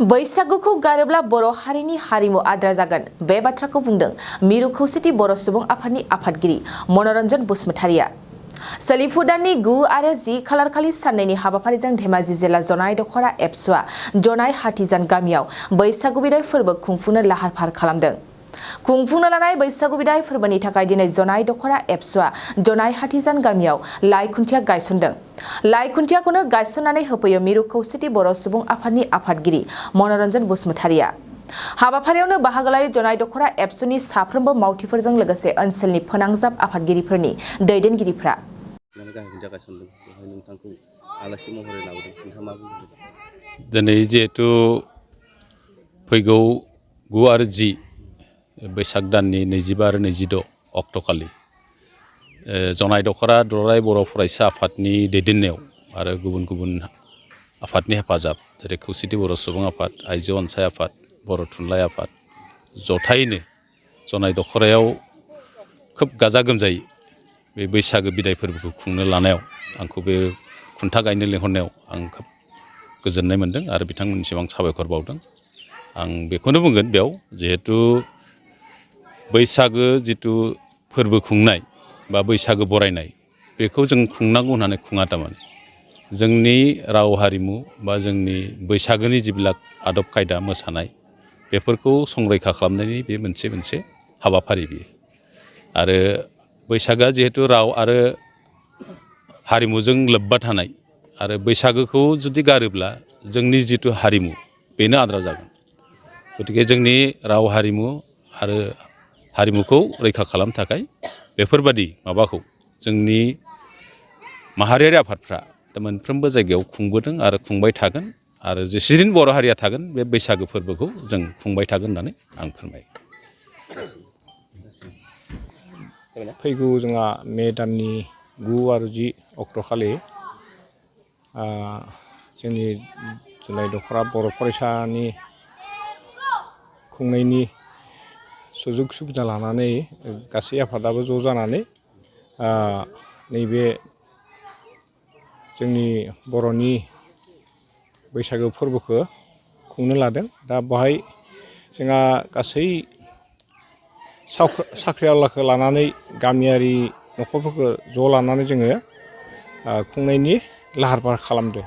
बैसागुखौ गारोब्ला बर' हारिनि हारिमु आद्रा जागोन बे बाथ्राखौ बुंदों मिरु खौसेथि बर' सुबुं आफादनि आफादगिरि मनरन्जन बसुमतारिया। सोलिफु दाननि 9 आरो 10 खालार खालि साननैनि हाबाफारिजों धेमाजि जिल्ला जनाय दखरा एबसुआ जनाय हाथिजान गामियाव बैसागु बिदाय फोरबो खुंफुंनो लाहार फाहार खालामदों। खुंफुंनो लानाय बैसागु बिदाय फोरबोनि थाखाय दिनै जनाय दखरा एबसुआ जनाय हाथिजान गामियाव लाइ खुन्थिया गायसनदों। लाइ खुन्थियाखौनो गायसननानै होफैयो मिरु खौसेथि बर' सुबुं आफादनि आफादगिरि मनरन्जन बसुमतारिया। हाबाफारियावनो बाहागो लायो जनाय दखरा एबसुनि साफ्रोमबो मावथिफोरजों लोगोसे ओनसोलनि फोनांजाब आफादगिरिफोरनि दैदेनगिरिफ्रा। दिनै जिहेतु फैगौ 9 आरो 10 बैसाग दाननि 25 आरो 26 अक्ट'खालि जनाय दखरा दुलाराय बर' फरायसा आफादनि दैदेननायाव आरो गुबुन गुबुन आफादनि हेफाजाब जेरै खौसेथि बर' सुबुं आफाद, आइजो अनसाय आफाद, बर' थुनलाइ आफाद जथायैनो जनाय दखरायाव खोब गाजा गोमजायै बे बैसागो बिदाय फोरबोखौ खुंनो लानायाव आंखौ बे खुन्था गायनो लिंहरनायाव आं खोब गोजोननाय मोनदों आरो बिथांमोननिसिम आं साबायखर बावदों। आं बेखौनो बुंगोन बेयाव जिहेतु बैसागो जिथु फोरबो खुंनाय बा बैसागो बरायनाय बेखौ जों खुंनांगौ होननानै खुङा थारमाने जोंनि राव हारिमु बा जोंनि बैसागोनि जिबिलाक आदब खायदा मोसानाय बेफोरखौ संरैखा खालामनायनि बे मोनसे हाबाफारि बियो। आरो बैसागोआ जिहेतु राव आरो हारिमुजों लोब्बा थानाय आरो बैसागोखौ जुदि गारोब्ला जोंनि जिथु हारिमु बेनो आद्रा जागोन। गतिके जोंनि राव हारिमु आरो हारिमुखौ रैखा खालामनो थाखाय बेफोरबादि माबाखौ जोंनि माहारियारि आफादफ्रा मोनफ्रोमबो जायगायाव खुंबोदों आरो खुंबाय थागोन आरो जेसेदिन बर' हारिया थागोन बे बैसागो फोरबोखौ जों खुंबाय थागोन होननानै आं फोरमायो। फैगौ जोंहा मे दाननि 9 आरो 10 अक्ट'खालि जोंनि जनाय दखरा बर' फरायसानि खुंनायनि सुजुग सुबिदा लानानै गासै आफादाबो ज' जानानै नैबे जोंनि बर'नि बैसागो फोरबोखौ खुंनो लादों। दा बेवहाय जोंहा गासै साख्रिआवलाखौ लानानै गामियारि न'खरफोरखौ ज' लानानै जोङो खुंनायनि लाहार फाहार खालामदों।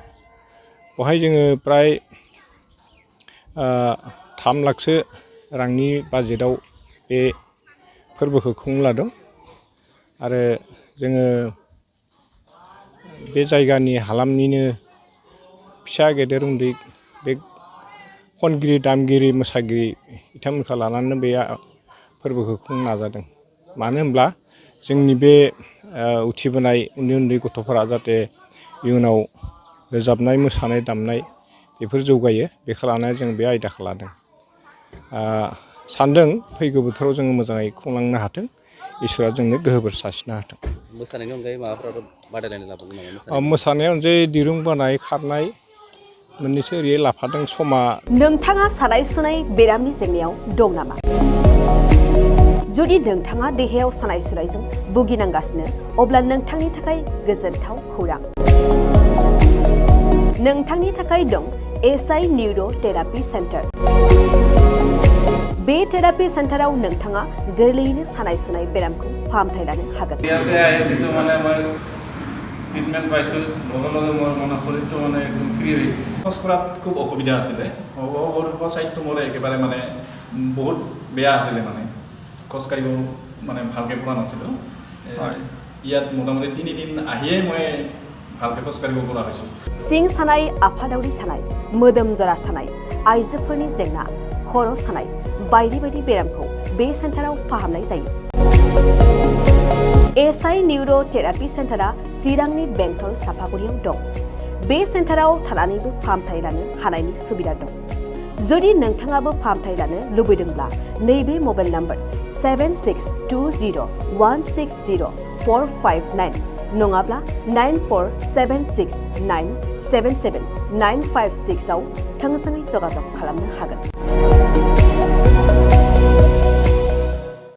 बेवहाय जोङो प्राय 3 लाखसो रांनि बाजेटआव बे फोरबोखौ खुंनो लादों आरो जोङो बे जायगानि हालामनिनो फिसा गेदेर उन्दै बे खनगिरि दामगिरि मोसागिरि बिथांमोनखौ लानानै बे फोरबोखौ खुंनो नाजादों। मानो होनब्ला जोंनि बे उथिबोनाय उन्दै उन्दै गथ'फोरा जाहाथे इयुनाव रोजाबनाय मोसानाय दामनाय बेफोर जौगायो बेखौ लानानै जों बे आयदाखौ लादों। सानदों फैगौ बोथोराव जोङो मोजाङै खुंलांनो हाथों, इसोरा जोंनो गोहोफोर सारस्रिनो हाथों। मोसानायनि अनगायै माबाफोर बादायलायनाय लाबोगोन नामा? मोसानायनि अनगायै दिरुं बोनाय खारनाय मोननैसो ओरै लाफादों समा। नोंथाङा सानाय सुनाय बेरामनि जेंनायाव दं नामा? जुदि नोंथाङा देहायाव सानाय सुनायजों भुगिनांगासिनो अब्ला नोंथांनि थाखाय गोजोनथाव खौरां। नोंथांनि थाखाय दं एसआइ निउर' थेरापि सेन्टार। बे थेरापि सेन्टाराव नोंथाङा गोरलैयैनो सानाय सुनाय बेरामखौ फाहामथाय लानो हागोन। খুব অসুবিধা আছিলে সাইডটো মোৰ একেবাৰে মানে বহুত বেয়া আছিলে মানে খোজকাঢ়িব মানে ভালকৈ পোৱা নাছিলোঁ। ইয়াত মোটামুটি 3 দিন আহিয়ে মই ভালকৈ খোজকাঢ়িব পৰা হৈছোঁ। सिं सानाय, आफादावरि सानाय, मोदोम जरा सानाय, आइजोफोरनि जेंना, खर' सानाय बायदि बायदि बेरामखौ बे सेन्टाराव फाहामनाय जायो। एसआइ निउर' थेरापि सेन्टारा चिरांनि बेंटल सापागुरियाव दं। बे सेन्टाराव थानानैबो फाहामथाय लानो हानायनि सुबिदा दं। जुदि नोंथाङाबो फाहामथाय लानो लुबैदोंब्ला नैबे मबाइल नम्बर 7620160459 नङाब्ला 9476977956 आव थोंजोङै जगाजग खालामनो हागोन।